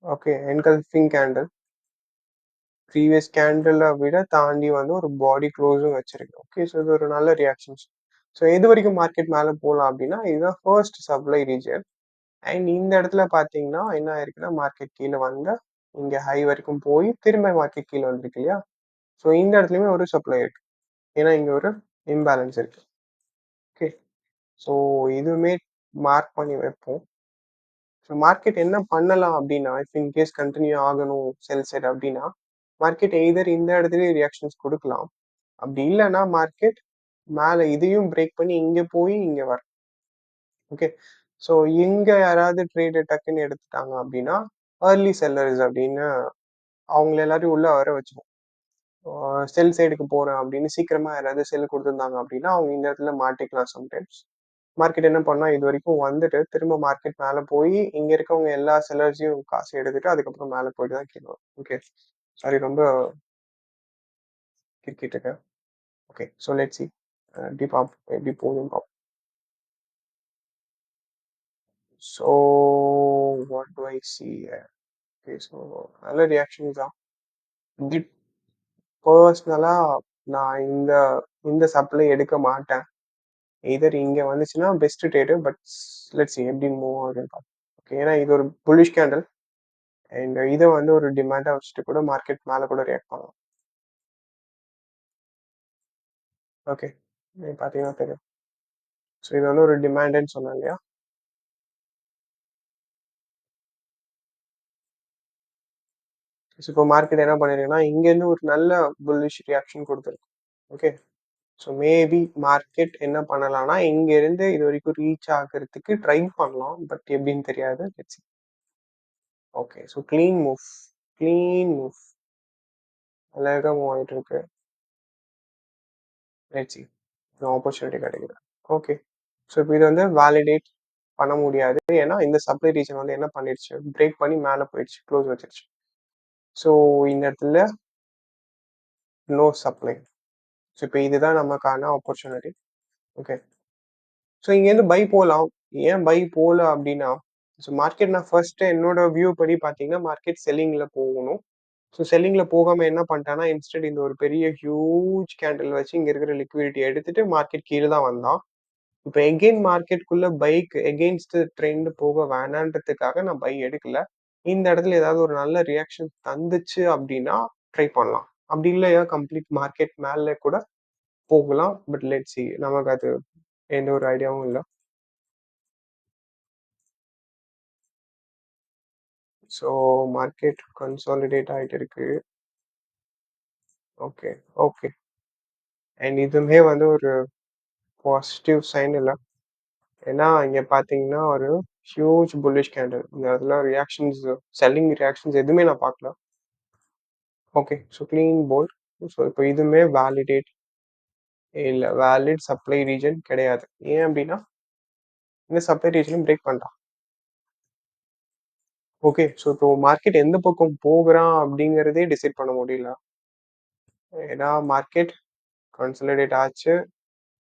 okay engulfing candle. Previous கேண்டில விட தாண்டி வந்து ஒரு பாடி க்ளோஸும் வச்சிருக்கு. ஓகே. ஸோ இது ஒரு நல்ல ரியாக்ஷன்ஸ். ஸோ எது வரைக்கும் மார்க்கெட் மேல போலாம் அப்டின்னா, இதுதான் ஃபர்ஸ்ட் சப்ளை ரீஜியன். அண்ட் இந்த இடத்துல பார்த்தீங்கன்னா, என்ன ஆயிருக்குன்னா, மார்க்கெட் கீழ வந்து இங்க ஹை வரைக்கும் போய் திரும்ப மார்க்கெட் கீழ வந்திருக்கு இல்லையா? ஸோ இந்த இடத்துலயுமே ஒரு சப்ளை இருக்கு. ஏன்னா இங்க ஒரு இம்பேலன்ஸ் இருக்கு. ஓகே. ஸோ இதுவுமே மார்க் பண்ணி வைப்போம். ஸோ மார்க்கெட் என்ன பண்ணலாம் அப்டின்னா, இஃப் இன் கேஸ் கன்டின்யூ ஆகணும் செல் சைட் அப்டின்னா, மார்க்கெட் எய்தர் இந்த இடத்துலயே ரியாக்ஷன்ஸ் குடுக்கலாம். அப்டி இல்லன்னா மார்க்கெட் மேல இதையும் பிரேக் பண்ணி இங்க போய் இங்க வரலாம். ஓகே. ஸோ இங்க யாராவது ட்ரேட் டக்குன்னு எடுத்துட்டாங்க அப்டின்னா, ஏர்லி செல்லர்ஸ் அப்டின்னு அவங்கள எல்லாரையும் உள்ள வர வச்சுருவோம். செல் சைடுக்கு போறேன் அப்படின்னு சீக்கிரமா யாராவது செல் குடுத்துருந்தாங்க அப்படின்னா, அவங்க இந்த இடத்துல மாட்டிக்கலாம் சம்டைம்ஸ். மார்க்கெட் என்ன பண்ணும், இதுவரைக்கும் வந்துட்டு திரும்ப மார்க்கெட் மேல போயி, இங்க இருக்கவங்க எல்லா செல்லர்ஸையும் காசு எடுத்துட்டு, அதுக்கப்புறம் மேல போயிட்டு தான் கீழ வரும். ஓகே. சாரி ரொம்ப கிறுக்கிட்டு இருக்கேன். ஓகே. So let's C. எப்படி எப்படி போகுதுன்னு பார்ப்போம். So what to I see here? Okay. So நல்ல ரியாக்ஷன் தான். பட் பெர்சனலா நான் இந்த இந்த சப்ளை எடுக்க மாட்டேன். எய்தர் இங்க வந்துச்சுன்னா best trade. But let's C எப்படி மூவ் ஆகுதுன்னு பார்ப்போம். ஓகே. ஏன்னா இது ஒரு புல்லிஷ் கேண்டில் அண்ட் இதை வந்து ஒரு டிமாண்டா வச்சுட்டு கூட மார்க்கெட் மேல கூட ரியாக்ட் பண்ணலாம். ஓகே. நீங்க பார்த்தீங்கன்னா தெரியும். ஸோ இது வந்து ஒரு டிமாண்டுன்னு சொன்னேன் இல்லையா? ஸோ இப்போ மார்க்கெட் என்ன பண்ணிருக்குன்னா, இங்கேருந்து ஒரு நல்ல புல்லிஷ் ரியாக்ஷன் கொடுத்துருக்கு. ஓகே. ஸோ மேபி மார்க்கெட் என்ன பண்ணலாம்னா, இங்க இருந்து இது வரைக்கும் ரீச் ஆகுறதுக்கு ட்ரை பண்ணலாம். பட் எப்படின்னு தெரியாது. Let's see. Okay. So clean move அழகா மூவ் ஆயிட்டு இருக்கு. Let's see. ஆப்பர்ச்சுனிட்டி கிடைக்குது. ஓகே. ஸோ இப்போ இது வந்து வேலிடேட் பண்ண முடியாது. ஏன்னா இந்த சப்ளை ரீஜன் வந்து என்ன பண்ணிடுச்சு, பிரேக் பண்ணி மேலே போயிடுச்சு, க்ளோஸ் வச்சிருச்சு. ஸோ இந்த இடத்துல நோ சப்ளை. ஸோ இப்போ இதுதான் நமக்கான ஆப்பர்ச்சுனிட்டி. ஓகே. ஸோ இங்கேருந்து பை போகலாம். ஏன் பை போகல அப்படின்னா, ஸோ மார்க்கெட் நான் ஃபர்ஸ்ட் என்னோட வியூ படி பார்த்தீங்கன்னா, மார்க்கெட் செல்லிங்ல போகணும். ஸோ செல்லிங்ல போகாம என்ன பண்ணிட்டான்னா, இன்ஸ்டெட் இந்த ஒரு பெரிய ஹியூஜ் கேண்டில் வச்சு இங்க இருக்கிற லிக்விடிட்டி எடுத்துட்டு மார்க்கெட் கீழ தான் வந்தான். இப்ப எகெயின் மார்க்கெட்குள்ள பைக் எகெயின்ஸ்ட் ட்ரெண்ட் போக வேணான்றதுக்காக நான் பை எடுக்கல. இந்த இடத்துல ஏதாவது ஒரு நல்ல ரியாக்ஷன் தந்துச்சு அப்படின்னா ட்ரை பண்ணலாம். அப்படி இல்லையா கம்ப்ளீட் மார்க்கெட் மேல கூட போகலாம். But let's C. நமக்கு அது எந்த ஒரு ஐடியாவும் இல்ல. ஸோ மார்க்கெட் கன்சாலிடேட் ஆயிட்டு இருக்கு. Okay, okay. அண்ட் இதுவுமே வந்து ஒரு பாசிட்டிவ் சைன் இல்ல. ஏன்னா இங்க பார்த்தீங்கன்னா ஒரு ஹியூஜ் புல்லிஷ் கேண்டில். இந்த இடத்துல ரியாக்ஷன்ஸ் செல்லிங் ரியாக்ஷன்ஸ் எதுவுமே நான் பார்க்கல. Okay. So clean bolt. So இப்போ இதுவுமே இல்ல வேலிட் சப்ளை ரீஜன் கிடையாது. ஏன் அப்படின்னா, இந்த சப்ளை ரீஜனையும் பிரேக் பண்ணிட்டான். ஓகே. ஸோ இப்போ மார்க்கெட் எந்த பக்கம் போகுறான் அப்படிங்கிறதே டிசைட் பண்ண முடியல. ஏன்னா மார்க்கெட் கன்சாலிடேட் ஆச்சு.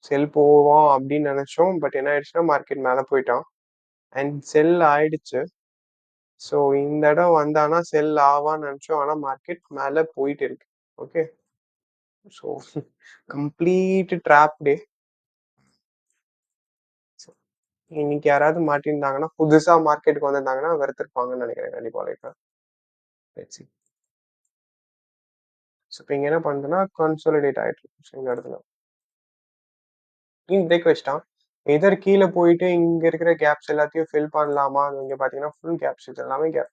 செல் போவான் அப்படின்னு நினைச்சோம். பட் என்ன ஆயிடுச்சுன்னா மார்க்கெட் மேல போயிட்டான். அண்ட் செல் ஆயிடுச்சு. ஸோ இந்த இடம் வந்தானா செல் ஆவான்னு நினைச்சோம். ஆனா மார்க்கெட் மேல போயிட்டு இருக்கு. ஓகே. ஸோ கம்ப்ளீட் ட்ராப் டே. இன்னைக்கு யாராவது மாட்டியிருந்தாங்கன்னா, புதுசா மார்க்கெட்டுக்கு வந்திருந்தாங்கன்னா வெறுத்திருப்பாங்கன்னு நினைக்கிறேன் கண்டிப்பா லைஃப்ல. Let's see. ஸோ இப்போ இங்க என்ன பண்ணுதுன்னா, கன்சாலிடேட் ஆயிட்டு இருக்கு. ஸோ இந்த இடத்துல. க்ளீன் பிரேக் வச்சுட்டான். எதர் கீழ போயிட்டு இங்க இருக்கிற கேப்ஸ் எல்லாத்தையும் ஃபில் பண்ணலாமா? இங்க பார்த்தீங்கன்னா, ஃபுல் கேப்ஸ் இது எல்லாமே gap.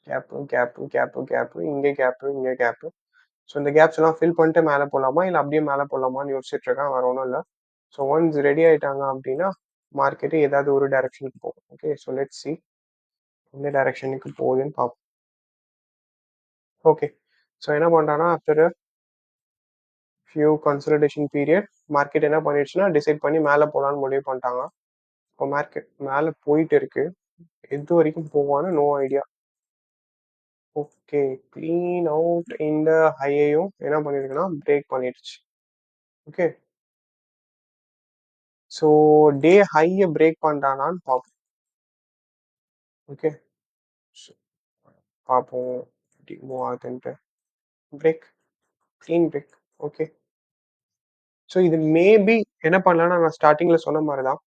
Gap, gap, gap, gap, இங்க கேப்பு, இங்க கேப்பு. ஸோ இந்த கேப்ஸ் எல்லாம் ஃபில் பண்ணிட்டு மேல போலாமா? இல்ல அப்படியே மேல போலாமான்னு யோசிச்சுட்டு இருக்கேன். வேற ஒண்ணும் இல்ல. ஸோ ஒன்ஸ் ரெடி ஆயிட்டாங்க அப்படின்னா, மார்க்கெட் ஏதாவது ஒரு டைரக்ஷனுக்கு போகும். ஓகே. ஸோ லெட்ஸ் சி எந்த டைரக்ஷனுக்கு போகுதுன்னு பார்ப்போம். ஓகே. ஸோ என்ன பண்றான்னா, after a few consolidation period market என்ன பண்ணிடுச்சுன்னா, டிசைட் பண்ணி மேல போலான்னு முடிவு பண்ணிட்டாங்க. இப்போ மார்க்கெட் மேல போயிட்டு இருக்கு. எது வரைக்கும் போவான்னு no idea. Okay. Clean out இந்த ஹையையும் என்ன பண்ணிருக்குன்னா, பிரேக் பண்ணிடுச்சு. ஓகே. ஸோ டே ஹைய பிரேக் பண்றானான்னு பார்ப்போம். ஓகே. ஸோ பார்ப்போம். எப்படி மூவ் ஆகுதுன்ட்டு. Break. Clean break. Okay. So இது மேபி என்ன பண்ணலாம்னா, நான் ஸ்டார்ட்டிங்ல சொன்ன மாரி தான்.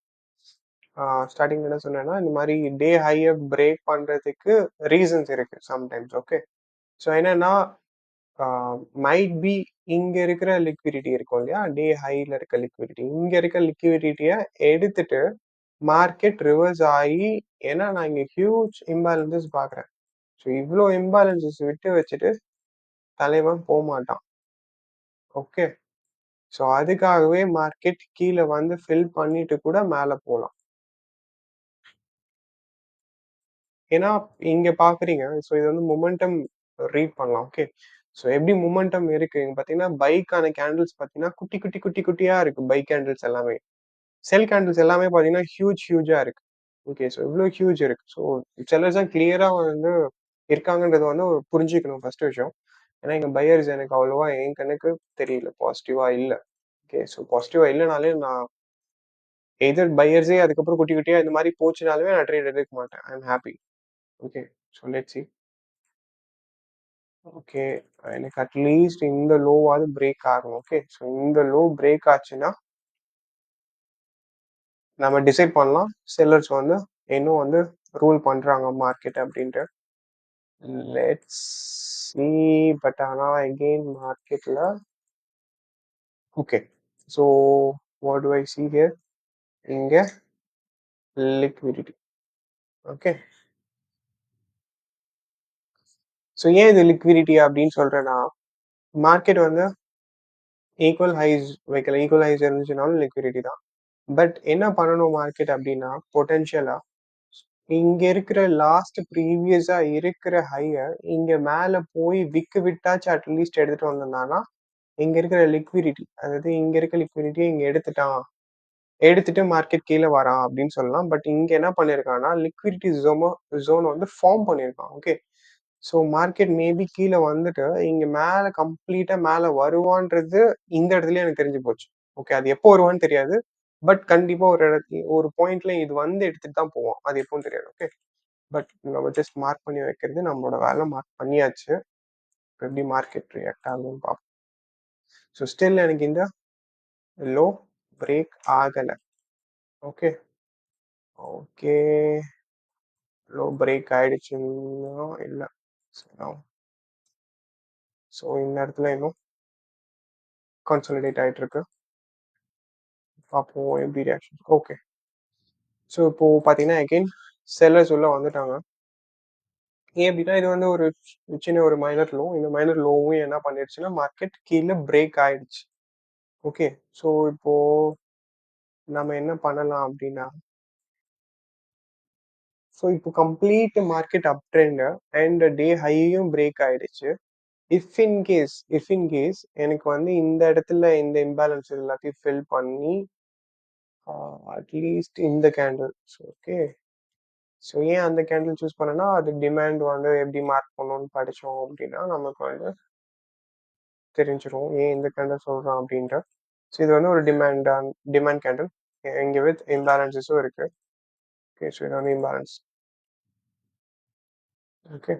ஸ்டார்ட்டிங்ல என்ன சொன்னேன்னா, இந்த மாரி டே ஹைய பிரேக் பண்றதுக்கு ரீசன்ஸ் இருக்கு சம்டைம்ஸ். ஓகே. ஸோ என்னன்னா, ஆ மைட் பி இங்க இருக்கிற லிக்விடிட்டி இருக்கும் இல்லையா? டே ஹைல இருக்க லிக்விடிட்டி. இங்க இருக்க லிக்விடிட்டிய எடுத்துட்டு மார்க்கெட் ரிவர்ஸ் ஆயி ஏன்னா நான் இங்க ஹியூஜ் இம்பேலன்ஸஸ் பார்க்குறேன். ஸோ இவ்ளோ இம்பேலன்ஸஸ் விட்டு வச்சுட்டு தலைவன் போமாட்டான். ஓகே. ஸோ அதுக்காகவே மார்க்கெட் கீழ வந்து ஃபில் பண்ணிட்டு கூட மேல போலாம். ஏன்னா இங்க பார்க்குறீங்க. ஸோ இது வந்து மொமெண்டம் ரீட் பண்ணலாம். ஓகே. ஸோ எப்படி மொமெண்டம் இருக்கு இங்க பார்த்தீங்கன்னா, பைக்கான கேண்டில்ஸ் பார்த்தீங்கன்னா, குட்டி, குட்டி, குட்டி, குட்டியா இருக்கு பை கேண்டில்ஸ் எல்லாமே. செல் கேண்டில்ஸ் எல்லாமே பார்த்தீங்கன்னா, ஹியூஜா இருக்கு. ஓகே. ஸோ இவ்ளோ ஹியூஜ் இருக்கு. ஸோ செல்லர்ஸ் தான் கிளியரா வந்து இருக்காங்கன்றத வந்து புரிஞ்சுக்கணும் ஃபர்ஸ்ட் விஷயம். ஏன்னா இங்க பையர்ஸ் எனக்கு அவ்வளவா என் கண்ணுக்கு தெரியல. பாசிட்டிவா இல்ல. ஓகே. ஸோ பாசிட்டிவா இல்லனாலே நான் எய்தர் பையர்ஸே அதுக்கப்புறம் குட்டி குட்டியா இந்த மாரி போச்சுனாலுமே நான் ட்ரேட் எடுக்க மாட்டேன். I am happy. Okay. So let's see. Okay. எனக்கு அட்லீஸ்ட் இந்த லோவாவது பிரேக் ஆகணும். ஓகே. ஸோ இந்த லோ பிரேக் ஆச்சுன்னா, நம்ம டிசைட் பண்ணலாம். செல்லர்ஸ் வந்து இன்னும் வந்து ரூல் பண்றாங்க மார்க்கெட் அப்டின்ட்டு. Let's see. பட் ஆனா அகெயின் மார்க்கெட்ல okay. So what to I see here? இங்க லிக்விடிட்டி. ஓகே. ஸோ ஏன் இது லிக்விடிட்டி அப்டின்னு சொல்றேன்னா, மார்க்கெட் வந்து ஈக்குவல் ஹைஸ் வைக்கல. ஈக்குவல் ஹைஸ் இருந்துச்சுனாலும் லிக்விடிட்டி தான். பட் என்ன பண்ணணும் மார்க்கெட் அப்டின்னா, பொட்டன்ஷியலா இங்க இருக்கிற லாஸ்ட் ப்ரீவியஸா இருக்கிற ஹைய இங்க மேல போய் விட்டாச்சும் அட்லீஸ்ட் எடுத்துட்டு வந்திருந்தான்னா, இங்க இருக்கிற லிக்விடிட்டி அதாவது இங்க இருக்க லிக்விடிட்டிய இங்க எடுத்துட்டான். எடுத்துட்டு மார்க்கெட் கீழ வரான் அப்படின்னு சொல்லலாம். பட் இங்க என்ன பண்ணியிருக்கான்னா, லிக்விடிட்டி ஜோன் வந்து ஃபார்ம் பண்ணியிருக்கான். ஓகே. ஸோ மார்க்கெட் மேபி கீழ வந்துட்டு, இங்க மேல கம்ப்ளீட்டா மேல வருவான்றது இந்த இடத்துலயே எனக்கு தெரிஞ்சு போச்சு. ஓகே. அது எப்போ வருவான்னு தெரியாது. பட் கண்டிப்பா ஒரு பாயிண்ட்ல இது வந்து எடுத்துட்டு தான் போவான். அது எப்போன்னு தெரியாது. ஓகே. பட் நம்ம ஜஸ்ட் மார்க் பண்ணி வைக்கிறது நம்மளோட வேலை. மார்க் பண்ணியாச்சு. இப்ப எப்படி மார்க்கெட் ரியாக்ட் ஆகுதுன்னு பார்ப்போம். ஸோ ஸ்டில் எனக்கு இந்த லோ பிரேக் ஆகல. ஓகே. ஓகே. லோ பிரேக் ஆயிடுச்சுன்னா இல்ல. ஸோ இந்த இடத்துல இன்னும் கன்சாலிடேட் ஆயிட்டு இருக்கு. பார்ப்போம் எப்படி ரியாக்ஷன். ஓகே. ஸோ இப்போ பார்த்தீங்கன்னா அகைன் செல்லர்ஸ் உள்ள வந்துட்டாங்க. ஏன் அப்படின்னா இது வந்து ஒரு சின்ன ஒரு மைனர் லோ. இந்த மைனர் லோவும் என்ன பண்ணிடுச்சுன்னா மார்க்கெட் கீழ பிரேக் ஆயிடுச்சு. ஓகே. ஸோ இப்போ நம்ம என்ன பண்ணலாம் அப்படின்னா, ஸோ இப்போ complete market up trend and day ஹையும் பிரேக் ஆயிடுச்சு. இஃப் இன் கேஸ் எனக்கு வந்து இந்த இடத்துல இந்த இம்பேலன்ஸ் எல்லாத்தையும் ஃபில் பண்ணி அட்லீஸ்ட் இந்த கேண்டில்ஸ் ஓகே. ஸோ ஏன் அந்த கேண்டில் சூஸ் பண்ணேன்னா, அது டிமாண்ட் வந்து எப்படி மார்க் பண்ணணும்னு படிச்சோம் அப்படின்னா, நமக்கு வந்து தெரிஞ்சிரும். ஏன் இந்த கேண்டில் சொல்றான் அப்படின்ட்டு. ஸோ இது வந்து ஒரு டிமாண்ட் கேண்டில். இங்க வித் இம்பேலன்ஸஸும் இருக்கு. ஓகே. ஸோ இது வந்து இம்பேலன்ஸ். ஓகே.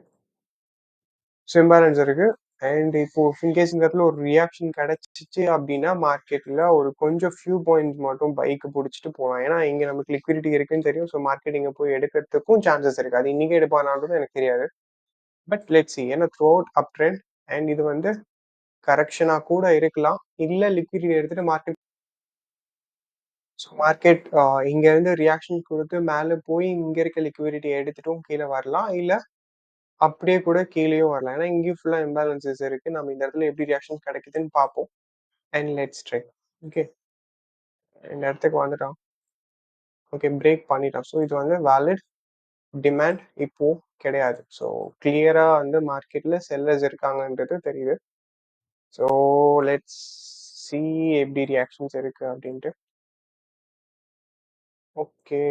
ஸோ இம்பேலன்ஸ் இருக்கு. அண்ட் இப்போ இன்கேஸ் இந்த இடத்துல ஒரு ரியாக்ஷன் கிடைச்சிச்சு அப்படின்னா, மார்க்கெட்ல ஒரு கொஞ்சம் ஃபியூ பாயிண்ட்ஸ் மட்டும் பைக்கு புடிச்சிட்டு போலாம். ஏன்னா, இங்க நமக்கு லிக்விடிட்டி இருக்குன்னு தெரியும். ஸோ மார்க்கெட் இங்க போய் எடுக்கிறதுக்கும் சான்சஸ் இருக்கு. அது இன்னைக்கே எடுப்பானான்றது எனக்கு தெரியாது. But let's see. ஏன்னா throughout up trend and இது வந்து கரெக்ஷனா கூட இருக்கலாம். இல்ல லிக்விடிட்டி எடுத்துட்டு மார்க்கெட் ஸோ மார்க்கெட் இங்க இருந்து ரியாக்ஷன் குடுத்து மேல போய் இங்க இருக்க லிக்விடிட்டிய எடுத்துட்டும் கீழ வரலாம். இல்ல அப்படியே கூட கீழயும் வரலாம். ஏன்னா இங்கேயும் ஃபுல்லா இம்பேலன்சஸ் இருக்கு. நம்ம இந்த இடத்துல எப்படி ரியாக்ஷன் கிடைக்குதுன்னு பார்ப்போம். And let's try. ஓகே. இந்த இடத்துக்கு வந்துட்டோம். ஓகே பிரேக் பண்ணிட்டோம். ஸோ இது வந்து வேலிட் டிமாண்ட் இப்போ கிடையாது. ஸோ கிளியரா வந்து மார்க்கெட்ல செல்லர்ஸ் இருக்காங்கன்றது தெரியுது. ஸோ லெட்ஸ் சி எப்படி ரியாக்ஷன்ஸ் இருக்கு அப்படின்ட்டு. ஓகே.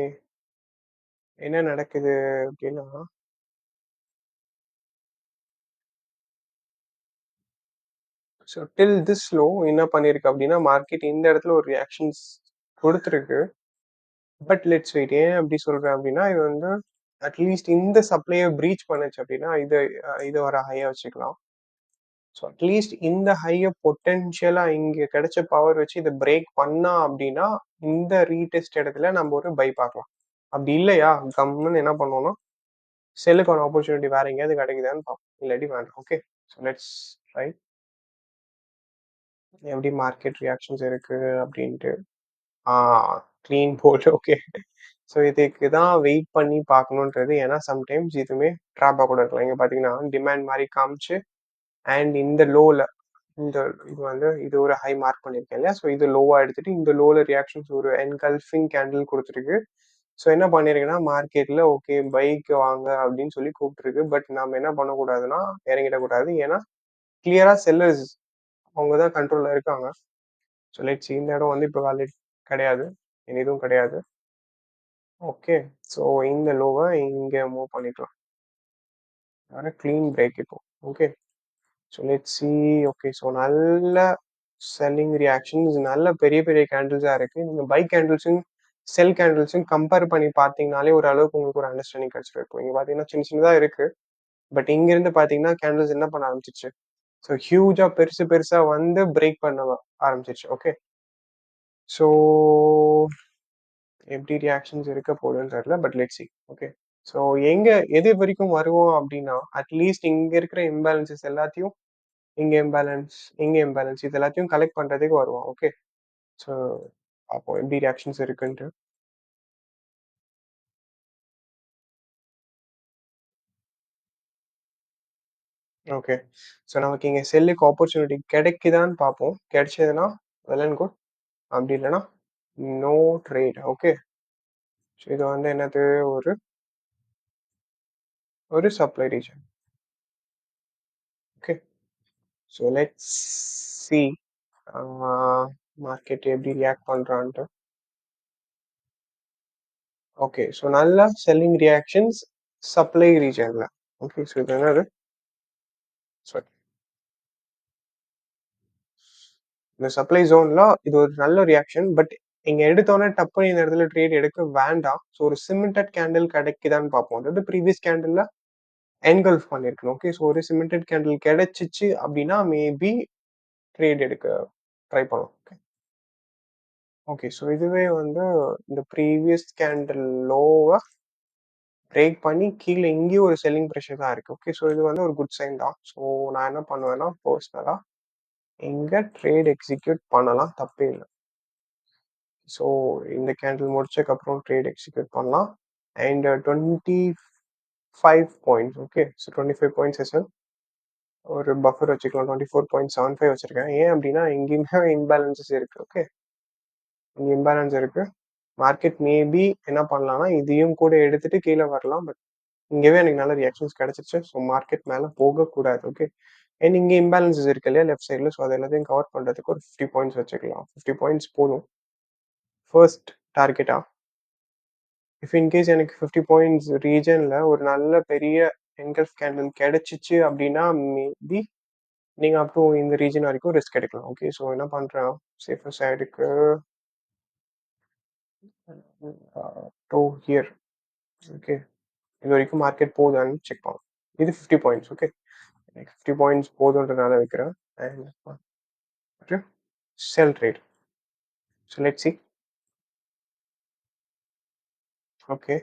என்ன நடக்குது அப்படின்னா, ஸோ டில் திஸ் லோ என்ன பண்ணிருக்கு அப்படின்னா, மார்க்கெட் இந்த இடத்துல ஒரு ரியாக்ஷன்ஸ் குடுத்துருக்கு. But let's wait. ஏன் அப்படி சொல்றேன் அப்படின்னா, இது வந்து அட்லீஸ்ட் இந்த சப்ளைய பிரீச் பண்ணுச்சு அப்படின்னா, இத ஒரு ஹையா வச்சுக்கலாம். ஸோ அட்லீஸ்ட் இந்த ஹைய பொட்டன்ஷியலா இங்க கிடைச்ச பவர் வச்சு இத பிரேக் பண்ணா அப்படின்னா, இந்த ரீடெஸ்ட் இடத்துல நம்ம ஒரு பை பார்க்கலாம். அப்படி இல்லையா, கம்முன்னு என்ன பண்ணுவோம்னா, செல்லுக்கான ஆப்பர்ச்சுனிட்டி வேற எங்கேயாவது கிடைக்குதான்னு பார்ப்போம். இல்லாட்டி வேண்டாம். ஓகே. So let's try. எப்படி மார்க்கெட் ரியாக்ஷன்ஸ் இருக்கு அப்படின்ட்டு. ஆ கிளீன் போல்ட் ஓகே. ஸோ இதுக்கு தான் வெயிட் பண்ணி பார்க்கணுன்றது. ஏன்னா சம்டைம்ஸ் இதுவுமே ட்ராப்பா கூட இருக்கலாம். இங்க பார்த்தீங்கன்னா, டிமாண்ட் மாரி காமிச்சு அண்ட் இந்த லோல இந்த இது வந்து இது ஒரு ஹை மார்க் பண்ணியிருக்கேன் இல்லையா? ஸோ இது லோவா எடுத்துட்டு இந்த லோல ரியாக்ஷன்ஸ் ஒரு என்கல்ஃபிங் கேண்டில் குடுத்துருக்கு. ஸோ என்ன பண்ணியிருக்குன்னா, மார்க்கெட்ல ஓகே பைக்கு வாங்க அப்படின்னு சொல்லி கூப்பிட்டுருக்கு. பட் நாம என்ன பண்ணக்கூடாதுன்னா, இறங்கிடக்கூடாது. ஏன்னா கிளியரா செல்லர்ஸ் அவங்க தான் கண்ட்ரோல்ல இருக்காங்க. ஸோ லெட்ஸ் இந்த இடம் வந்து இப்போ வேலிட் கிடையாது. இனி எதுவும் கிடையாது. ஓகே. ஸோ இந்த லோவ இங்க மூவ் பண்ணிக்கலாம். வேற கிளீன் பிரேக் இப்போ. Okay. So let's see. Okay. So நல்ல செல்லிங் ரியாக்ஷன்ஸ் நல்ல பெரிய பெரிய கேண்டில்ஸா இருக்கு. நீங்க பை கேண்டில்ஸும், செல் கேண்டில்ஸும் கம்பேர் பண்ணி பார்த்தீங்கனாலே ஓரளவுக்கு உங்களுக்கு ஒரு அண்டர்ஸ்டாண்டிங் கிடைச்சிருக்கும். இங்க பார்த்தீங்கன்னா சின்ன சின்னதா இருக்கு. பட் இங்கிருந்து பார்த்தீங்கன்னா கேண்டில்ஸ் என்ன பண்ண ஆரம்பிச்சுருச்சு. ஸோ ஹியூஜா பெருசு பெருசா வந்து பிரேக் பண்ண ஆரம்பிச்சிருச்சு. ஓகே. ஸோ எப்படி ரியாக்ஷன்ஸ் இருக்க போகுதுன்னு தெரியல. But let's see. Okay. So எங்க எது வரைக்கும் வருவோம் அப்படின்னா, அட்லீஸ்ட் இங்க இருக்கிற இம்பேலன்ஸஸ் எல்லாத்தையும் இங்க இம்பேலன்ஸ், இங்க இம்பேலன்ஸ் இது எல்லாத்தையும் கலெக்ட் பண்றதுக்கு வருவோம். ஓகே. ஸோ அப்போ எப்படி ரியாக்ஷன்ஸ் இருக்குன்ட்டு. ஓகே. ஸோ நமக்கு இங்க செல்லுக்கு ஆப்பர்ச்சுனிட்டி கிடைக்குதான்னு பார்ப்போம். கிடைச்சதுன்னா வெல் அண்ட் குட். அப்படி இல்லைன்னா நோ ட்ரேட். ஓகே. ஸோ இது வந்து என்னது ஒரு ஒரு supply region. Okay. So let's see market எப்படி ரியாக்ட் பண்றான்ட்டு. ஓகே. ஸோ நல்ல செல்லிங் ரியாக்ஷன்ஸ் சப்ளை ரீஜன்ல. ஓகே. ஸோ இது என்னது? சாரி. இந்த சப்ளை ஜோன்ல இது ஒரு நல்ல ரியாக்ஷன். பட் இங்க எடுத்தோனே டப்புன்னு இந்த இடத்துல ட்ரேட் எடுக்க வேண்டாம். ஸோ ஒரு சிமெண்டட் கேண்டில் கிடைக்குதான்னு பார்ப்போம். அதாவது ப்ரீவியஸ் கேண்டில்ல என்கல்ஃப் பண்ணியிருக்கணும். ஓகே. ஸோ ஒரு சிமெண்டட் கேண்டில் கிடைச்சிச்சு அப்படின்னா மேபி ட்ரேட் எடுக்க ட்ரை பண்ணலாம். ஓகே. ஓகே. ஸோ இதுவே வந்து இந்த ப்ரீவியஸ் கேண்டில் லோவ பிரேக் பண்ணி கீழ இங்கேயும் ஒரு செல்லிங் பிரஷர் தான் இருக்கு. ஓகே. ஸோ இது வந்து ஒரு குட் சைன் தான். ஸோ நான் என்ன பண்ணுவேன்னா, பெர்சனலா இங்க ட்ரேட் எக்ஸிக்யூட் பண்ணலாம். தப்பே இல்ல. ஸோ இந்த கேண்டில் முடிச்சதுக்கப்புறம் ட்ரேட் எக்ஸிக்யூட் பண்ணலாம். And 25 points. Okay. So 25 points SL ஒரு பஃபர் வச்சுக்கலாம். 24.75 வச்சிருக்கேன். ஏன் அப்படின்னா எங்கேயுமே இம்பேலன்சஸ் இருக்கு. ஓகே. இங்க இம்பேலன்ஸ் இருக்கு. மார்க்கெட் மேபி என்ன பண்ணலாம்னா, இதையும் கூட எடுத்துட்டு கீழ வரலாம். பட் இங்கவே எனக்கு நல்ல ரியாக்ஷன்ஸ் கிடைச்சிருச்சு. ஸோ மார்க்கெட் மேல போகக்கூடாது. ஓகே. அண்ட் இங்க இம்பேலன்சஸ் இருக்கு இல்லையா லெஃப்ட் சைடுல. ஸோ அது எல்லாத்தையும் கவர் பண்றதுக்கு ஒரு 50 பாயிண்ட்ஸ் வச்சுக்கலாம். 50 பாயிண்ட்ஸ் போதும். ஃபர்ஸ்ட் டார்கெட்டா. இஃப் இன்கேஸ் எனக்கு 50 பாயிண்ட்ஸ் ரீஜன்ல ஒரு நல்ல பெரிய என்கல்ஃப் கேண்டில் கிடைச்சிச்சு அப்படின்னா, மேபி நீங்க அப் டூ இந்த ரீஜன் வரைக்கும் ரிஸ்க் எடுக்கலாம். ஓகே. ஸோ என்ன பண்றேன், சேஃபர் சைடுக்கு டூ ஹியர். ஓகே. இது வரைக்கும் மார்க்கெட் போகுதான்னு செக் பண்ணலாம். இது 50 பாயிண்ட்ஸ். ஓகே. எனக்கு 50 பாயிண்ட்ஸ் போதுன்றதுனால வைக்கிறேன். And sell trade. So let's see. Okay.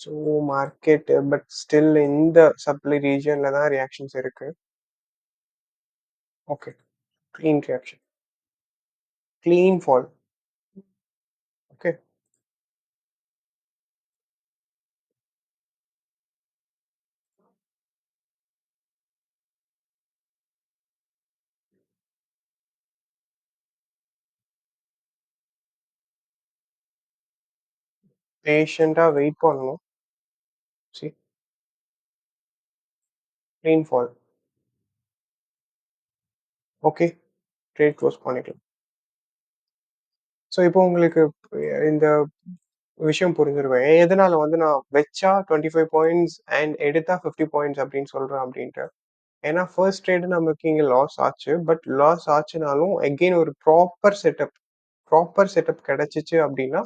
So market but still இந்த சப்ளை ரீஜன்ல தான் ரியாக்ஷன்ஸ் இருக்கு. Okay. Clean reaction. Clean fall. பேஷண்டா வெயிட் பண்ணணும். See clean fall. Okay. Trade close பண்ணிக்கலாம். ஸோ இப்போ உங்களுக்கு இந்த விஷயம் புரிஞ்சிருக்கும். எதனால வந்து நான் வச்சா 25 பாயிண்ட்ஸ் அண்ட் எடுத்தா 50 பாயிண்ட்ஸ் அப்படின்னு சொல்றேன் அப்படின்ட்டு. ஏன்னா ஃபர்ஸ்ட் ட்ரேடு நமக்கு இங்க லாஸ் ஆச்சு. பட் லாஸ் ஆச்சுனாலும் அகெயின் ஒரு ப்ராப்பர் செட்டப் கிடைச்சுச்சு அப்படின்னா,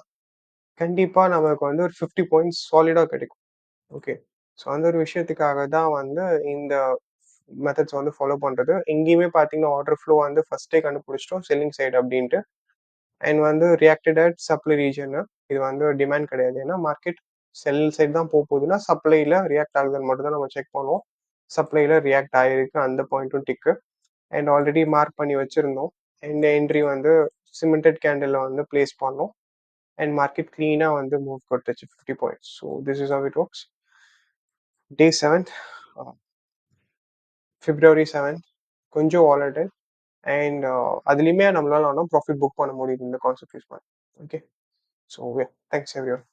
கண்டிப்பா நமக்கு வந்து ஒரு 50 பாயிண்ட்ஸ் சாலிடா கிடைக்கும். ஓகே. ஸோ அந்த ஒரு விஷயத்துக்காக தான் வந்து இந்த மெத்தட்ஸ் வந்து ஃபாலோ பண்றது. எங்கேயுமே பார்த்தீங்கன்னா, ஆர்டர் ஃப்ளோ வந்து ஃபர்ஸ்ட்டே கண்டுபிடிச்சுட்டோம் செல்லிங் சைடு அப்படின்ட்டு. அண்ட் வந்து ரியாக்டட் அட் சப்ளை ரீஜியன். இது வந்து டிமாண்ட் கிடையாது. ஏன்னா மார்க்கெட் செல் சைடு தான் போகுதுன்னா, சப்ளைல ரியாக்ட் ஆகுதுன்னு மட்டும் தான் நம்ம செக் பண்ணுவோம். சப்ளைல ரியாக்ட் ஆயிருக்கு. அந்த பாயிண்ட்டும் டிக்கு. அண்ட் ஆல்ரெடி மார்க் பண்ணி வச்சிருந்தோம். இந்த என்ட்ரி வந்து சிமெண்டட் கேண்டில்ல வந்து பிளேஸ் பண்ணோம். அண்ட் மார்க்கெட் கிளீனா வந்து மூவ் கொடுத்துச்சு 50 points. So this is how it works. Day 7th February 7th கொஞ்சம் வாலடைல் அண்ட் அதுலயுமே நம்மளால ஆனா ப்ராஃபிட் புக் பண்ண முடியுது இந்த கான்செப்ட் யூஸ் பண்ணி. ஓகே. So thanks everyone.